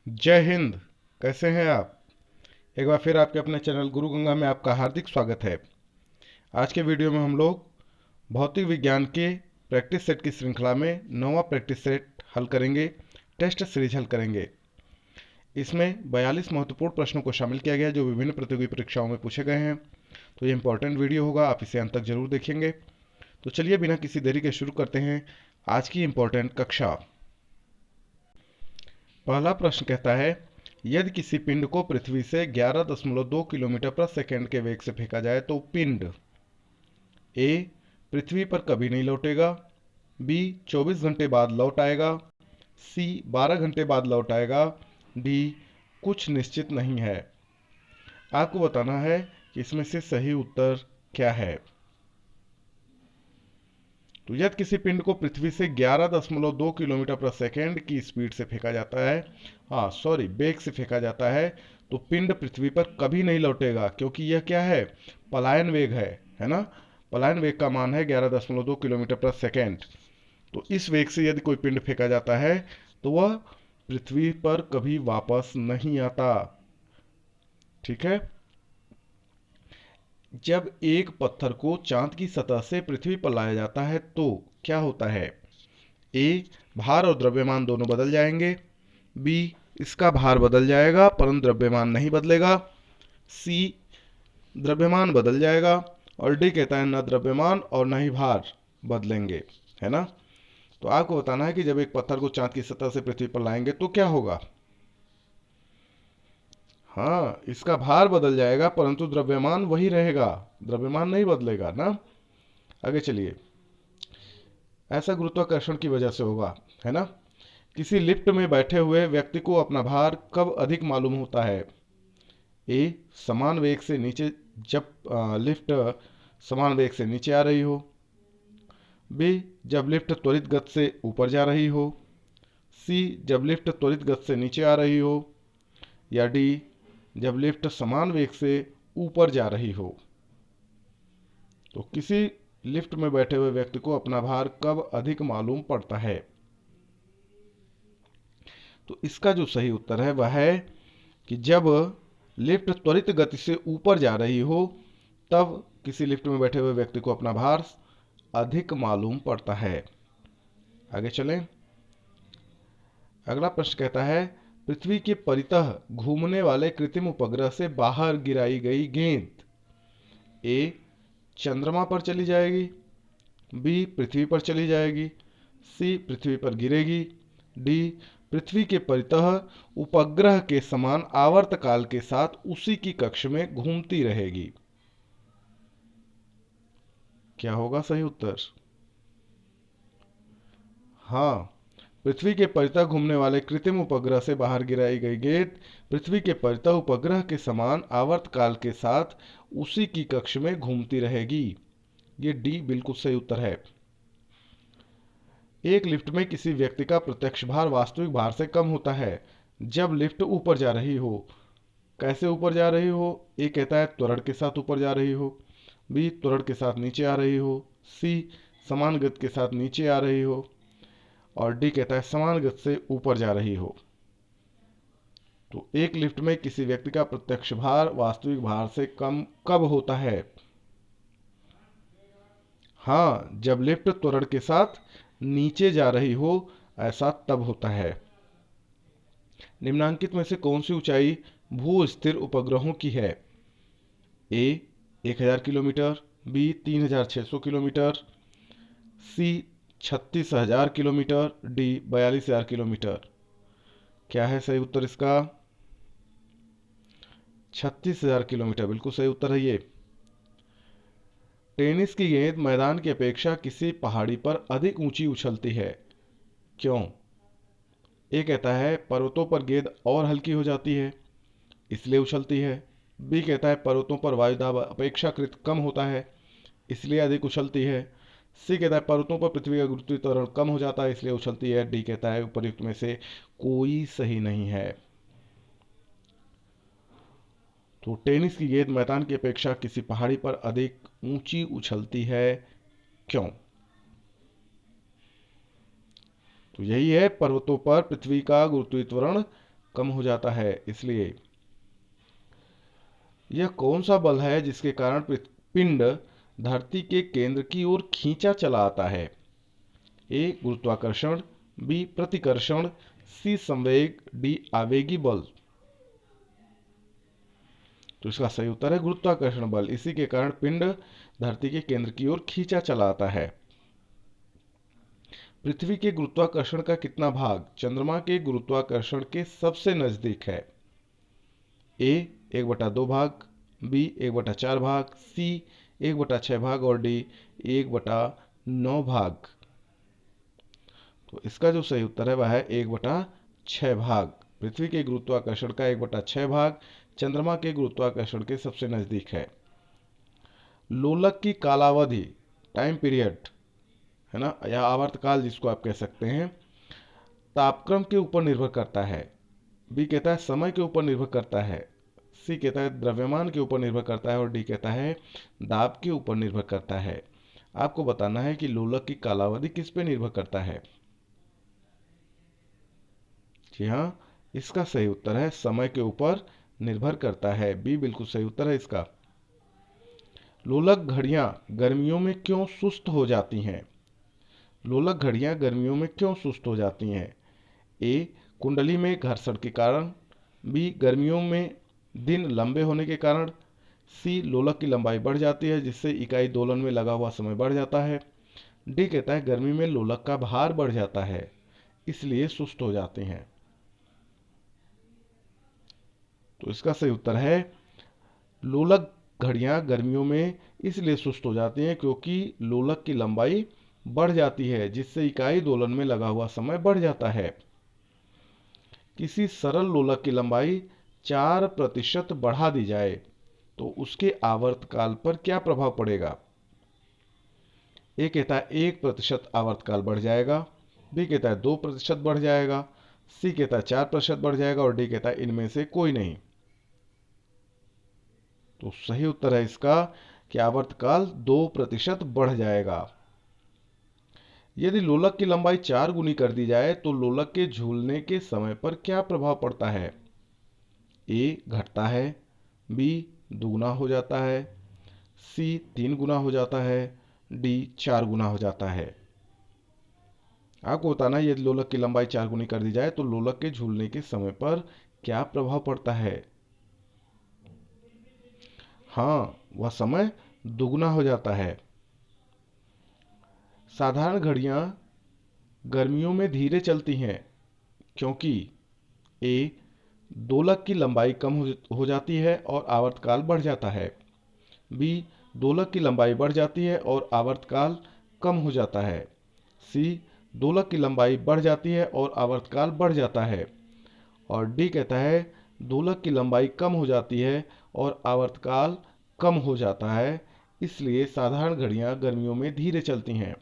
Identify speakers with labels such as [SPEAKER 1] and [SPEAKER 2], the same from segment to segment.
[SPEAKER 1] जय हिंद। कैसे हैं आप? एक बार फिर आपके अपने चैनल गुरु गंगा में आपका हार्दिक स्वागत है। आज के वीडियो में हम लोग भौतिक विज्ञान के प्रैक्टिस सेट की श्रृंखला में 9वां प्रैक्टिस सेट हल करेंगे। टेस्ट सीरीज हल करेंगे। इसमें 42 महत्वपूर्ण प्रश्नों को शामिल किया गया है जो विभिन्न प्रतियोगी परीक्षाओं में पूछे गए हैं। तो ये इंपॉर्टेंट वीडियो होगा, आप इसे अंत तक जरूर देखेंगे। तो चलिए बिना किसी देरी के शुरू करते हैं आज की इंपॉर्टेंट कक्षा। पहला प्रश्न कहता है, यदि किसी पिंड को पृथ्वी से 11.2 किलोमीटर प्रति सेकंड के वेग से फेंका जाए तो पिंड ए पृथ्वी पर कभी नहीं लौटेगा, बी 24 घंटे बाद लौट आएगा, सी 12 घंटे बाद लौट आएगा, डी कुछ निश्चित नहीं है। आपको बताना है कि इसमें से सही उत्तर क्या है। तो यदि किसी पिंड को पृथ्वी से 11.2 किलोमीटर प्रति सेकंड की स्पीड से फेंका जाता है, वेग से फेंका जाता है, तो पिंड पृथ्वी पर कभी नहीं लौटेगा, क्योंकि यह क्या है? पलायन वेग है ना? पलायन वेग का मान है 11.2 किलोमीटर प्रति सेकंड। तो इस वेग से यदि कोई पिंड फेंका जाता है तो वह पृथ्वी पर कभी वापस नहीं आता। ठीक है। जब एक पत्थर को चांद की सतह से पृथ्वी पर लाया जाता है तो क्या होता है? ए भार और द्रव्यमान दोनों बदल जाएंगे, बी इसका भार बदल जाएगा परंतु द्रव्यमान नहीं बदलेगा, सी द्रव्यमान बदल जाएगा, और डी कहता है न द्रव्यमान और न ही भार बदलेंगे। है ना? तो आपको बताना है कि जब एक पत्थर को चांद की सतह से पृथ्वी पर लाएंगे तो क्या होगा। हाँ, इसका भार बदल जाएगा परंतु द्रव्यमान वही रहेगा, द्रव्यमान नहीं बदलेगा ना। आगे चलिए। ऐसा गुरुत्वाकर्षण की वजह से होगा, है ना? किसी लिफ्ट में बैठे हुए व्यक्ति को अपना भार कब अधिक मालूम होता है? ए समान वेग से नीचे, जब लिफ्ट समान वेग से नीचे आ रही हो, बी जब लिफ्ट त्वरित गति से ऊपर जा रही हो, सी जब लिफ्ट त्वरित गति से नीचे आ रही हो, या डी जब लिफ्ट समान वेग से ऊपर जा रही हो। तो किसी लिफ्ट में बैठे हुए व्यक्ति को अपना भार कब अधिक मालूम पड़ता है? तो इसका जो सही उत्तर है वह है कि जब लिफ्ट त्वरित गति से ऊपर जा रही हो तब किसी लिफ्ट में बैठे हुए व्यक्ति को अपना भार अधिक मालूम पड़ता है। आगे चलें। अगला प्रश्न कहता है, पृथ्वी के परितः घूमने वाले कृत्रिम उपग्रह से बाहर गिराई गई गेंद ए चंद्रमा पर चली जाएगी, बी पृथ्वी पर चली जाएगी, सी पृथ्वी पर गिरेगी, डी पृथ्वी के परितः उपग्रह के समान आवर्तकाल के साथ उसी की कक्ष में घूमती रहेगी। क्या होगा सही उत्तर? हाँ, पृथ्वी के परितः घूमने वाले कृत्रिम उपग्रह से बाहर गिराई गई गेंद पृथ्वी के परितः उपग्रह के समान आवर्तकाल के साथ उसी की कक्ष में घूमती रहेगी। ये डी बिल्कुल सही उत्तर है। एक लिफ्ट में किसी व्यक्ति का प्रत्यक्ष भार वास्तविक भार से कम होता है जब लिफ्ट ऊपर जा रही हो। कैसे ऊपर जा रही हो? ए कहता है त्वरण के साथ ऊपर जा रही हो, बी त्वरण के साथ नीचे आ रही हो, सी समान गति के साथ नीचे आ रही हो, और डी कहता है समान गति से ऊपर जा रही हो। तो एक लिफ्ट में किसी व्यक्ति का प्रत्यक्ष भार वास्तविक भार से कम कब होता है? हाँ, जब लिफ्ट त्वरण के साथ नीचे जा रही हो, ऐसा तब होता है। निम्नांकित में से कौन सी ऊंचाई भू स्थिर उपग्रहों की है? ए 1000 किलोमीटर, बी 3600 किलोमीटर, सी 36,000 किलोमीटर, डी 42,000 किलोमीटर। क्या है सही उत्तर इसका? 36,000 किलोमीटर बिल्कुल सही उत्तर है ये। टेनिस की गेंद मैदान की अपेक्षा किसी पहाड़ी पर अधिक ऊंची उछलती है, क्यों? ए कहता है पर्वतों पर गेंद और हल्की हो जाती है इसलिए उछलती है, बी कहता है पर्वतों पर वायुदाब अपेक्षाकृत कम होता है इसलिए अधिक उछलती है, सी कहता है पर्वतों पर पृथ्वी का गुरुत्वीय त्वरण कम हो जाता है इसलिए उछलती है, डी कहता है उपर्युक्त में से कोई सही नहीं है। तो टेनिस की गेंद मैदान की अपेक्षा किसी पहाड़ी पर अधिक ऊंची उछलती है, क्यों? तो यही है, पर्वतों पर पृथ्वी का गुरुत्वीय त्वरण कम हो जाता है। इसलिए यह कौन सा बल है जिसके कारण पिंड धरती के केंद्र की ओर खींचा चला आता है? ए गुरुत्वाकर्षण, बी प्रतिकर्षण, सी संवेग, डी आवेगी बल। तो इसका सही उत्तर है गुरुत्वाकर्षण बल। इसी के कारण पिंड धरती के केंद्र की ओर खींचा चला आता है। पृथ्वी के गुरुत्वाकर्षण का कितना भाग चंद्रमा के गुरुत्वाकर्षण के सबसे नजदीक है? ए 1/2 भाग, बी 1/4 भाग, सी 1/6 भाग और डी 1/9 भाग। तो इसका जो सही उत्तर है वह है 1/6 भाग। पृथ्वी के गुरुत्वाकर्षण का 1/6 भाग चंद्रमा के गुरुत्वाकर्षण के सबसे नजदीक है। लोलक की कालावधि, टाइम पीरियड है ना, या आवर्तकाल जिसको आप कह सकते हैं, तापक्रम के ऊपर निर्भर करता है। बी कहता है समय के ऊपर निर्भर करता है, सी कहता है द्रव्यमान के ऊपर निर्भर करता है और डी कहता है दाब के ऊपर निर्भर करता है। आपको बताना है कि लोलक की कालावधि किस पे निर्भर करता है। जी हाँ, इसका सही उत्तर है समय के ऊपर निर्भर करता है। बी बिल्कुल सही उत्तर है इसका। लोलक घड़ियां गर्मियों में क्यों सुस्त हो जाती हैं? लोलक घड़ियां गर्मियों में क्यों सुस्त हो जाती हैं? ए कुंडली में घर्षण के कारण, बी गर्मियों में दिन लंबे होने के कारण, सी लोलक की लंबाई बढ़ जाती है जिससे इकाई दोलन में लगा हुआ समय बढ़ जाता है, डी कहता है गर्मी में लोलक का भार बढ़ जाता है इसलिए सुस्त हो जाते हैं। तो इसका सही उत्तर है लोलक घड़ियां गर्मियों में इसलिए सुस्त हो जाती हैं क्योंकि लोलक की लंबाई बढ़ जाती है जिससे इकाई दोलन में लगा हुआ समय बढ़ जाता है। किसी सरल लोलक की लंबाई 4% बढ़ा दी जाए तो उसके आवर्तकाल पर क्या प्रभाव पड़ेगा? ए कहता है 1% आवर्तकाल बढ़ जाएगा, बी कहता है 2% बढ़ जाएगा, सी कहता है 4% बढ़ जाएगा और डी कहता है इनमें से कोई नहीं। तो सही उत्तर है इसका कि आवर्तकाल 2% बढ़ जाएगा। यदि लोलक की लंबाई 4 गुनी कर दी जाए तो लोलक के झूलने के समय पर क्या प्रभाव पड़ता है? ए घटता है, बी दुगुना हो जाता है, सी 3 गुना हो जाता है, डी 4 गुना हो जाता है। आपको बताना है यदि लोलक की लंबाई 4 गुनी कर दी जाए तो लोलक के झूलने के समय पर क्या प्रभाव पड़ता है? हाँ, वह समय दुगुना हो जाता है। साधारण घड़ियां गर्मियों में धीरे चलती हैं क्योंकि ए दोलक की लंबाई कम हो जाती है और आवर्तकाल बढ़ जाता है, बी दोलक की लंबाई बढ़ जाती है और आवर्तकाल कम हो जाता है, सी दोलक की लंबाई बढ़ जाती है और आवर्तकाल बढ़ जाता है और डी कहता है दोलक की लंबाई कम हो जाती है और आवर्तकाल कम हो जाता है इसलिए साधारण घड़ियां गर्मियों में धीरे चलती हैं।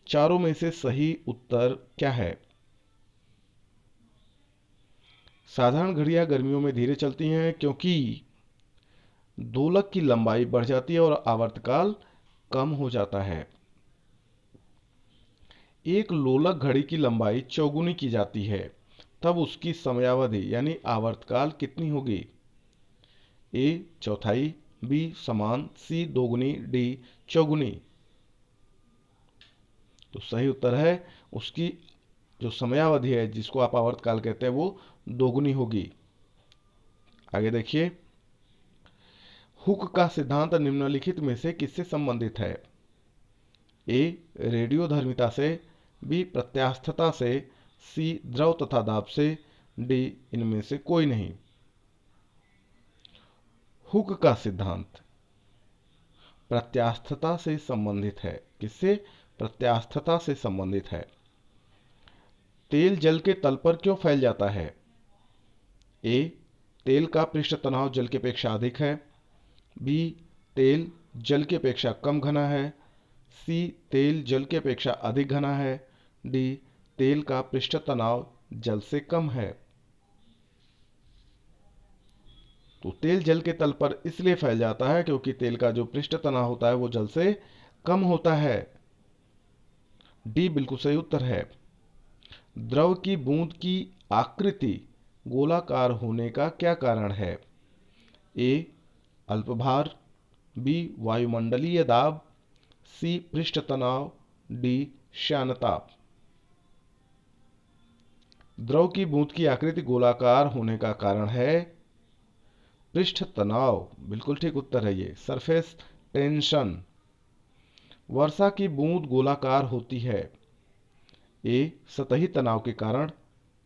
[SPEAKER 1] चारों में से सही उत्तर क्या है? साधारण घड़ियां गर्मियों में धीरे चलती हैं क्योंकि दोलक की लंबाई बढ़ जाती है और आवर्तकाल कम हो जाता है। एक लोलक घड़ी की लंबाई चौगुनी की जाती है तब उसकी समयावधि यानी आवर्तकाल कितनी होगी? ए चौथाई, बी समान, सी दोगुनी, डी चौगुनी। तो सही उत्तर है उसकी जो समयावधि है जिसको आप आवर्तकाल कहते हैं वो दोगुनी होगी। आगे देखिए, हुक का सिद्धांत निम्नलिखित में से किससे संबंधित है? ए रेडियोधर्मिता से, बी प्रत्यास्थता से, सी द्रव तथा दाब से, डी इनमें से कोई नहीं। हुक का सिद्धांत प्रत्यास्थता से संबंधित है। किससे? प्रत्यास्थता से संबंधित है। तेल जल के तल पर क्यों फैल जाता है? ए तेल का पृष्ठ तनाव जल की अपेक्षा अधिक है, बी तेल जल की अपेक्षा कम घना है, सी तेल जल की अपेक्षा अधिक घना है, डी तेल का पृष्ठ तनाव जल से कम है। तो तेल जल के तल पर इसलिए फैल जाता है क्योंकि तेल का जो पृष्ठ तनाव होता है वो जल से कम होता है। डी बिल्कुल सही उत्तर है। द्रव की बूंद की आकृति गोलाकार होने का क्या कारण है? ए अल्पभार, बी वायुमंडलीय दाब, सी पृष्ठ तनाव, डी श्यानता। द्रव की बूंद की आकृति गोलाकार होने का कारण है पृष्ठ तनाव। बिल्कुल ठीक उत्तर है ये, सरफेस टेंशन। वर्षा की बूंद गोलाकार होती है ए सतही तनाव के कारण,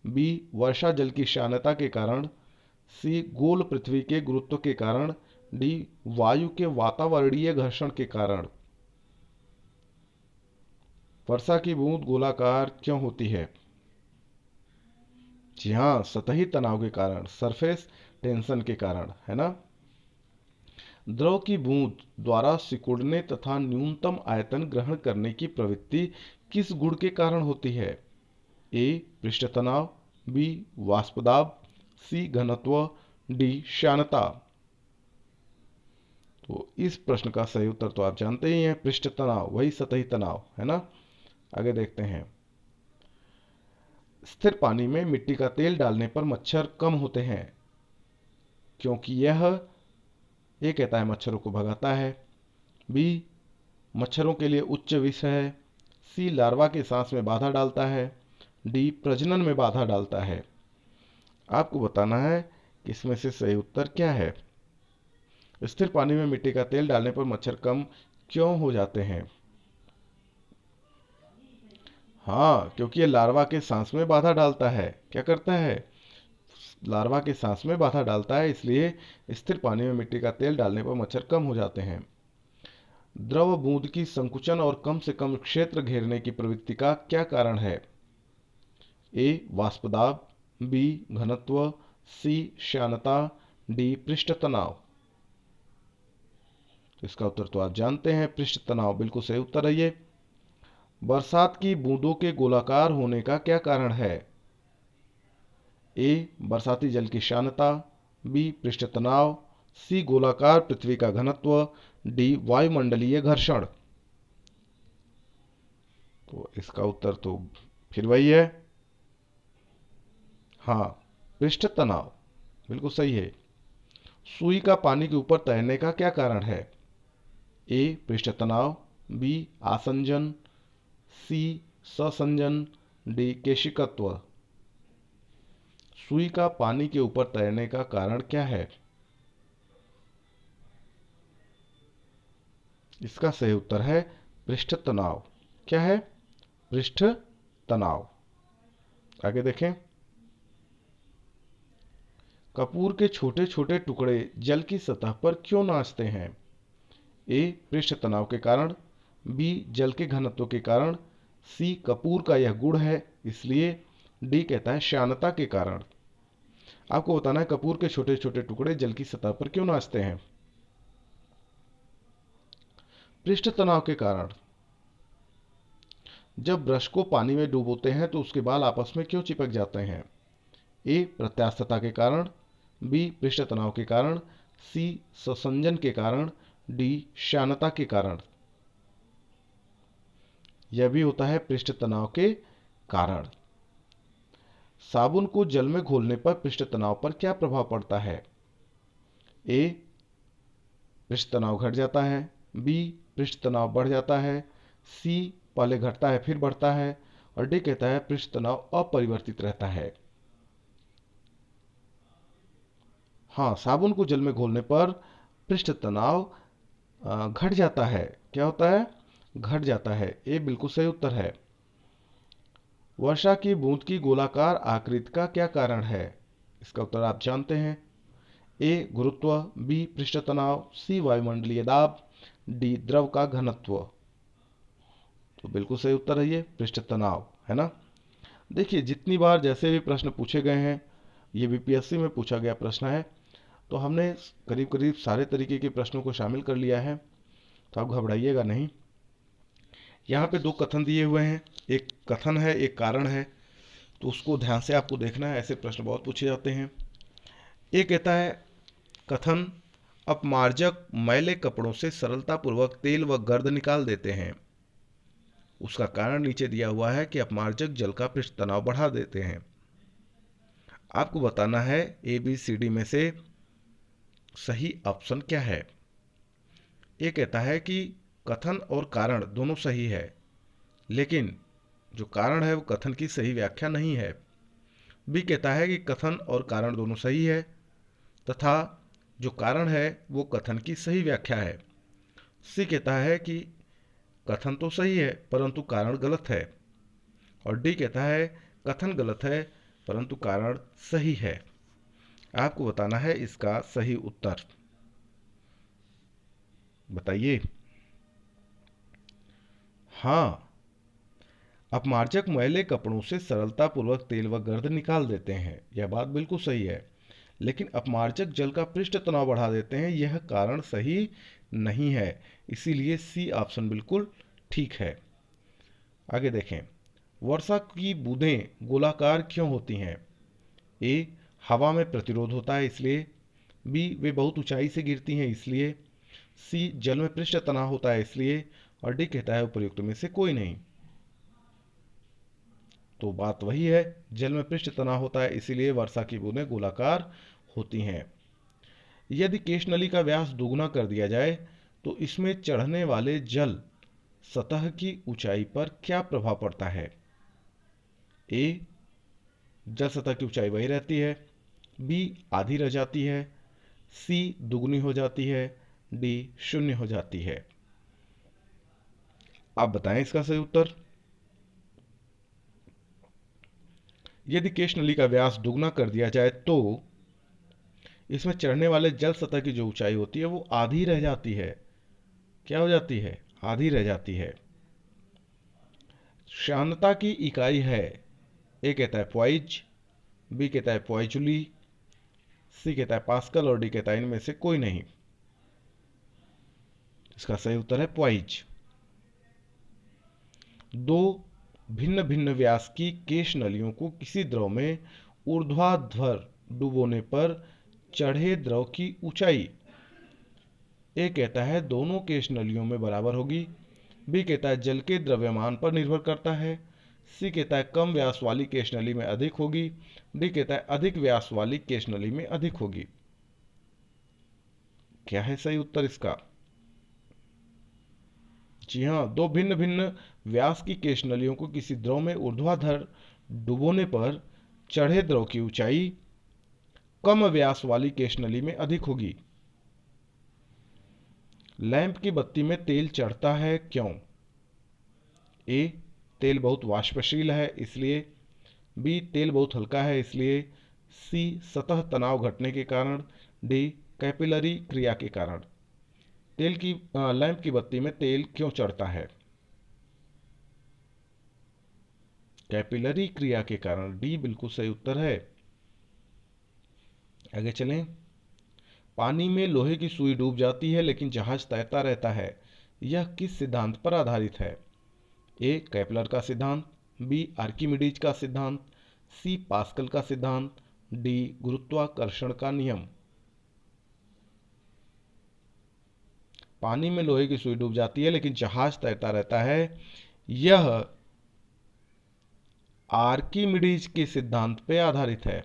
[SPEAKER 1] बी वर्षा जल की श्यानता के कारण, सी गोल पृथ्वी के गुरुत्व के कारण, डी वायु के वातावरणीय घर्षण के कारण। वर्षा की बूंद गोलाकार क्यों होती है? जी हाँ, सतही तनाव के कारण, सरफेस टेंशन के कारण, है ना। द्रव की बूंद द्वारा सिकुड़ने तथा न्यूनतम आयतन ग्रहण करने की प्रवृत्ति किस गुण के कारण होती है? ए पृष्ठ तनाव, बी वाष्प दाब, सी घनत्व, डी श्यानता। तो इस प्रश्न का सही उत्तर तो आप जानते ही हैं, पृष्ठ तनाव, वही सतही तनाव, है ना। आगे देखते हैं। स्थिर पानी में मिट्टी का तेल डालने पर मच्छर कम होते हैं क्योंकि यह ए कहता है मच्छरों को भगाता है, बी मच्छरों के लिए उच्च विष है, सी लार्वा के सांस में बाधा डालता है, डी प्रजनन में बाधा डालता है। आपको बताना है कि इसमें से सही उत्तर क्या है। स्थिर पानी में मिट्टी का तेल डालने पर मच्छर कम क्यों हो जाते हैं? हाँ, क्योंकि ये लार्वा के सांस में बाधा डालता है। क्या करता है? लार्वा के सांस में बाधा डालता है, इसलिए स्थिर पानी में मिट्टी का तेल डालने पर मच्छर कम हो जाते हैं। द्रव बूंद की संकुचन और कम से कम क्षेत्र घेरने की प्रवृत्ति का क्या कारण है? ए वाष्प दाब, बी घनत्व, सी श्यानता, डी पृष्ठ तनाव। तो इसका उत्तर तो आप जानते हैं, पृष्ठ तनाव बिल्कुल सही उत्तर है ये। बरसात की बूंदों के गोलाकार होने का क्या कारण है? ए बरसाती जल की श्यानता, बी पृष्ठ तनाव, सी गोलाकार पृथ्वी का घनत्व, डी वायुमंडलीय घर्षण। तो इसका उत्तर तो फिर वही है, हाँ पृष्ठ तनाव, बिल्कुल सही है। सुई का पानी के ऊपर तैरने का क्या कारण है? ए पृष्ठ तनाव, बी आसंजन, सी ससंजन, डी केशिकत्व। सुई का पानी के ऊपर तैरने का कारण क्या है? इसका सही उत्तर है पृष्ठ तनाव। क्या है? पृष्ठ तनाव। आगे देखें। कपूर के छोटे छोटे टुकड़े जल की सतह पर क्यों नाचते हैं? ए पृष्ठ तनाव के कारण, बी जल के घनत्व के कारण, सी कपूर का यह गुण है इसलिए, डी कहता है श्यानता के कारण। आपको बताना है कपूर के छोटे छोटे टुकड़े जल की सतह पर क्यों नाचते हैं। पृष्ठ तनाव के कारण। जब ब्रश को पानी में डुबोते हैं तो उसके बाल आपस में क्यों चिपक जाते हैं? ए प्रत्यास्थता के कारण, बी पृष्ठ तनाव के कारण, सी ससंजन के कारण, डी श्यानता के कारण। यह भी होता है पृष्ठ तनाव के कारण। साबुन को जल में घोलने पर पृष्ठ तनाव पर क्या प्रभाव पड़ता है? ए पृष्ठ तनाव घट जाता है, बी पृष्ठ तनाव बढ़ जाता है, सी पहले घटता है फिर बढ़ता है, और डी कहता है पृष्ठ तनाव अपरिवर्तित रहता है। हाँ, साबुन को जल में घोलने पर पृष्ठ तनाव घट जाता है। क्या होता है? घट जाता है। ये बिल्कुल सही उत्तर है। वर्षा की बूंद की गोलाकार आकृति का क्या कारण है? इसका उत्तर आप जानते हैं। ए गुरुत्व, बी पृष्ठ तनाव, सी वायुमंडलीय दाब, डी द्रव का घनत्व। तो बिल्कुल सही उत्तर है ये पृष्ठ तनाव, है ना। देखिए जितनी बार जैसे भी प्रश्न पूछे गए हैं, ये बीपीएससी में पूछा गया प्रश्न है, तो हमने करीब करीब सारे तरीके के प्रश्नों को शामिल कर लिया है, तो आप घबराइएगा नहीं। यहाँ पे दो कथन दिए हुए हैं, एक कथन है एक कारण है, तो उसको ध्यान से आपको देखना है। ऐसे प्रश्न बहुत पूछे जाते हैं। ये कहता है कथन, अपमार्जक मैले कपड़ों से सरलतापूर्वक तेल व गर्द निकाल देते हैं। उसका कारण नीचे दिया हुआ है कि अपमार्जक जल का पृष्ठ तनाव बढ़ा देते हैं। आपको बताना है ABCD में से सही ऑप्शन क्या है। ए कहता है कि कथन और कारण दोनों सही है, लेकिन जो कारण है वो कथन की सही व्याख्या नहीं है। बी कहता है कि कथन और कारण दोनों सही है तथा जो कारण है वो कथन की सही व्याख्या है। सी कहता है कि कथन तो सही है परंतु कारण गलत है। और डी कहता है कथन गलत है परंतु कारण सही है। आपको बताना है इसका सही उत्तर। बताइए। हाँ, अपमार्जक मैले कपड़ों से सरलतापूर्वक तेल व गर्द निकाल देते हैं, यह बात बिल्कुल सही है। लेकिन अपमार्जक जल का पृष्ठ तनाव बढ़ा देते हैं, यह कारण सही नहीं है। इसीलिए सी ऑप्शन बिल्कुल ठीक है। आगे देखें। वर्षा की बूंदें गोलाकार क्यों होती हैं? ए, हवा में प्रतिरोध होता है इसलिए। बी, वे बहुत ऊंचाई से गिरती हैं इसलिए। सी, जल में पृष्ठ तनाव होता है इसलिए। और डी कहता है उपयुक्त में से कोई नहीं। तो बात वही है, जल में पृष्ठ तनाव होता है इसीलिए वर्षा की बूंदें गोलाकार होती हैं। यदि केशनली का व्यास दोगुना कर दिया जाए तो इसमें चढ़ने वाले जल सतह की ऊंचाई पर क्या प्रभाव पड़ता है? ए, जल सतह की ऊंचाई वही रहती है। बी, आधी रह जाती है। सी, दुगनी हो जाती है। डी, शून्य हो जाती है। आप बताएं इसका सही उत्तर। यदि केशनली का व्यास दुगना कर दिया जाए तो इसमें चढ़ने वाले जल सतह की जो ऊंचाई होती है वो आधी रह जाती है। क्या हो जाती है? आधी रह जाती है। श्यानता की इकाई है। ए कहता है पॉइज, बी कहता है पॉइजुली, सी कहता है पास्कल और डी कहता है इनमें से कोई नहीं। इसका सही उत्तर है पॉइज। दो भिन्न भिन्न व्यास की केश नलियों को किसी द्रव में ऊर्ध्वाधर डुबोने पर चढ़े द्रव की ऊंचाई ए कहता है दोनों केश नलियों में बराबर होगी। बी कहता है जल के द्रव्यमान पर निर्भर करता है। सी कहता है कम व्यास वाली केश नली में अधिक होगी। डी कहता है अधिक व्यास वाली केश नली में अधिक होगी। क्या है सही उत्तर इसका? जी हाँ, दो भिन्न भिन्न व्यास की केश नलियों को किसी द्रव में ऊर्ध्वाधर डुबोने पर चढ़े द्रव की ऊंचाई कम व्यास वाली केश नली में अधिक होगी। लैंप की बत्ती में तेल चढ़ता है क्यों? ए, तेल बहुत वाष्पशील है इसलिए। बी, तेल बहुत हल्का है इसलिए। सी, सतह तनाव घटने के कारण। डी, कैपिलरी क्रिया के कारण। लैंप की बत्ती में तेल क्यों चढ़ता है? कैपिलरी क्रिया के कारण। डी बिल्कुल सही उत्तर है। आगे चलें। पानी में लोहे की सुई डूब जाती है लेकिन जहाज तैरता रहता है, यह किस सिद्धांत पर आधारित है? ए, कैपलर का सिद्धांत। बी, आर्किमिडीज का सिद्धांत। सी, पास्कल का सिद्धांत। डी, गुरुत्वाकर्षण का नियम। पानी में लोहे की सुई डूब जाती है लेकिन जहाज तैरता रहता है, यह आर्किमिडीज के सिद्धांत पर आधारित है।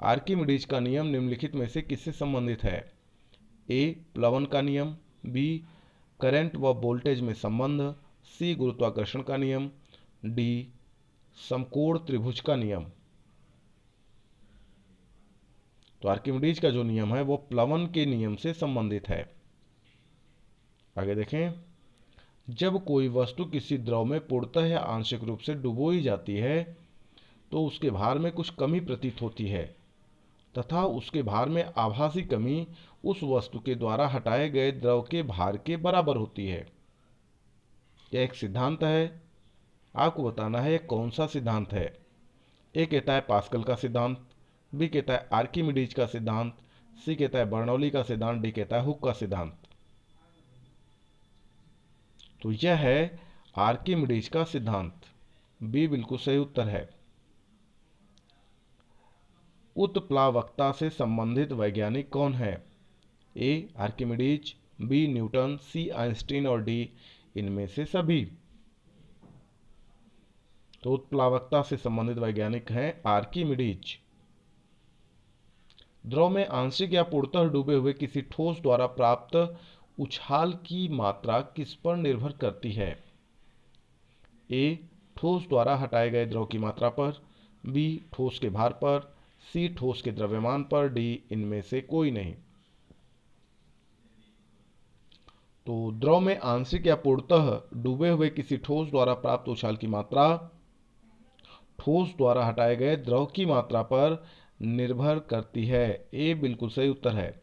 [SPEAKER 1] आर्किमिडीज का नियम निम्नलिखित में से किससे संबंधित है? ए, प्लवन का नियम। बी, करंट व वोल्टेज में संबंध। सी, गुरुत्वाकर्षण का नियम। डी, समकोण त्रिभुज का नियम। तो आर्किमिडीज का जो नियम है वो प्लवन के नियम से संबंधित है। आगे देखें। जब कोई वस्तु किसी द्रव में पूर्णतः या आंशिक रूप से डुबोई जाती है तो उसके भार में कुछ कमी प्रतीत होती है तथा उसके भार में आभासी कमी उस वस्तु के द्वारा हटाए गए द्रव के भार के बराबर होती है। यह एक सिद्धांत है। आपको बताना है कौन सा सिद्धांत है। ए कहता है पास्कल का सिद्धांत। बी कहता है आर्किमिडीज का सिद्धांत। सी कहता है बर्नौली का सिद्धांत। डी कहता है हुक का सिद्धांत। तो यह है आर्किमिडीज का सिद्धांत। बी बिल्कुल सही उत्तर है। उत्प्लावकता से संबंधित वैज्ञानिक कौन है? A, Archimedes. B, Newton. C, Einstein और डी इनमें से सभी। तो उत्प्लावकता से संबंधित वैज्ञानिक हैं आर्किमिडीज। द्रव में आंशिक या पूर्णतः डूबे हुए किसी ठोस द्वारा प्राप्त उछाल की मात्रा किस पर निर्भर करती है? ए, ठोस द्वारा हटाए गए द्रव की मात्रा पर, बी, ठोस के भार पर, सी, ठोस के द्रव्यमान पर, डी, इनमें से कोई नहीं। तो द्रव में आंशिक या पूर्णतः डूबे हुए किसी ठोस द्वारा प्राप्त उछाल की मात्रा ठोस द्वारा हटाए गए द्रव की मात्रा पर निर्भर करती है। ए बिल्कुल सही उत्तर है।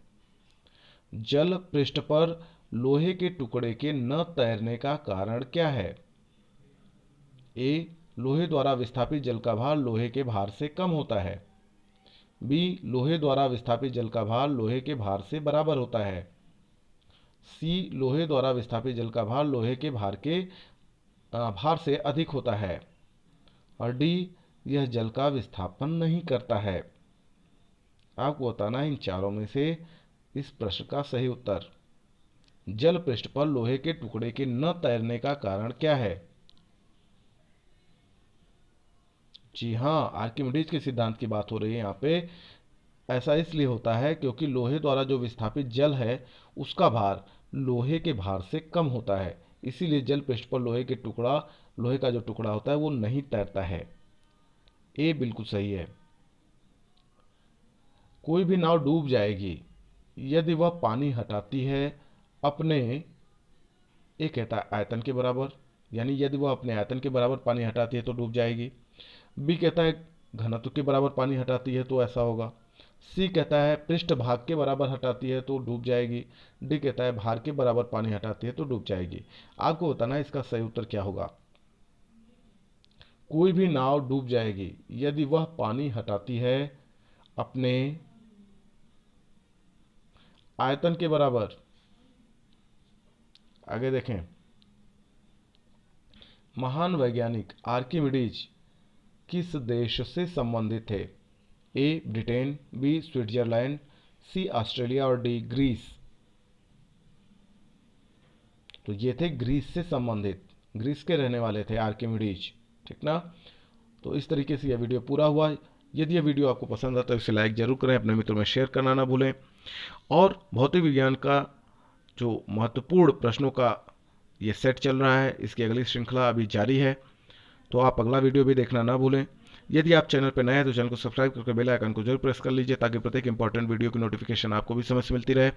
[SPEAKER 1] जल पृष्ठ पर लोहे के टुकड़े के न तैरने का कारण क्या है? ए, लोहे द्वारा विस्थापित जल का भार लोहे के भार से कम होता है। बी, लोहे द्वारा विस्थापित जल का भार लोहे के भार से बराबर होता है। सी, लोहे द्वारा विस्थापित जल का भार लोहे के भार से अधिक होता है। और डी, यह जल का विस्थापन नहीं करता है। आपको बताना है इन चारों में से इस प्रश्न का सही उत्तर। जल पृष्ठ पर लोहे के टुकड़े के न तैरने का कारण क्या है? जी हाँ, आर्किमिडीज के सिद्धांत की बात हो रही है यहाँ पे। ऐसा इसलिए होता है क्योंकि लोहे द्वारा जो विस्थापित जल है उसका भार लोहे के भार से कम होता है, इसीलिए जल पृष्ठ पर लोहे का जो टुकड़ा होता है वो नहीं तैरता है। ए बिल्कुल सही है। कोई भी नाव डूब जाएगी यदि वह पानी हटाती है अपने, ए कहता है आयतन के बराबर, यानी यदि वह अपने आयतन के बराबर पानी हटाती है तो डूब जाएगी। बी कहता है घनत्व के बराबर पानी हटाती है तो ऐसा होगा। सी कहता है पृष्ठ भाग के बराबर हटाती है तो डूब जाएगी। डी कहता है भार के बराबर पानी हटाती है तो डूब जाएगी। आपको बताना है इसका सही उत्तर क्या होगा। कोई भी नाव डूब जाएगी यदि वह पानी हटाती है अपने आयतन के बराबर। आगे देखें, महान वैज्ञानिक आर्किमिडीज किस देश से संबंधित थे? ए, ब्रिटेन, बी, स्विट्जरलैंड, सी, ऑस्ट्रेलिया और डी, ग्रीस। तो ये थे ग्रीस से संबंधित, ग्रीस के रहने वाले थे आर्किमिडीज। ठीक ना। तो इस तरीके से यह वीडियो पूरा हुआ। यदि यह वीडियो आपको पसंद आता है तो इसे लाइक जरूर करें, अपने मित्रों में शेयर करना ना भूलें। और भौतिक विज्ञान का जो महत्वपूर्ण प्रश्नों का ये सेट चल रहा है, इसकी अगली श्रृंखला अभी जारी है, तो आप अगला वीडियो भी देखना ना भूलें। यदि आप चैनल पर नए हैं तो चैनल को सब्सक्राइब करके बेल आइकन को जरूर प्रेस कर लीजिए ताकि प्रत्येक इंपॉर्टेंट वीडियो की नोटिफिकेशन आपको भी समय से मिलती रहे।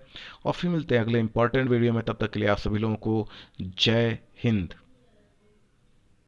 [SPEAKER 1] और फिर मिलते हैं अगले इंपॉर्टेंट वीडियो में, तब तक के लिए आप सभी लोगों को जय हिंद।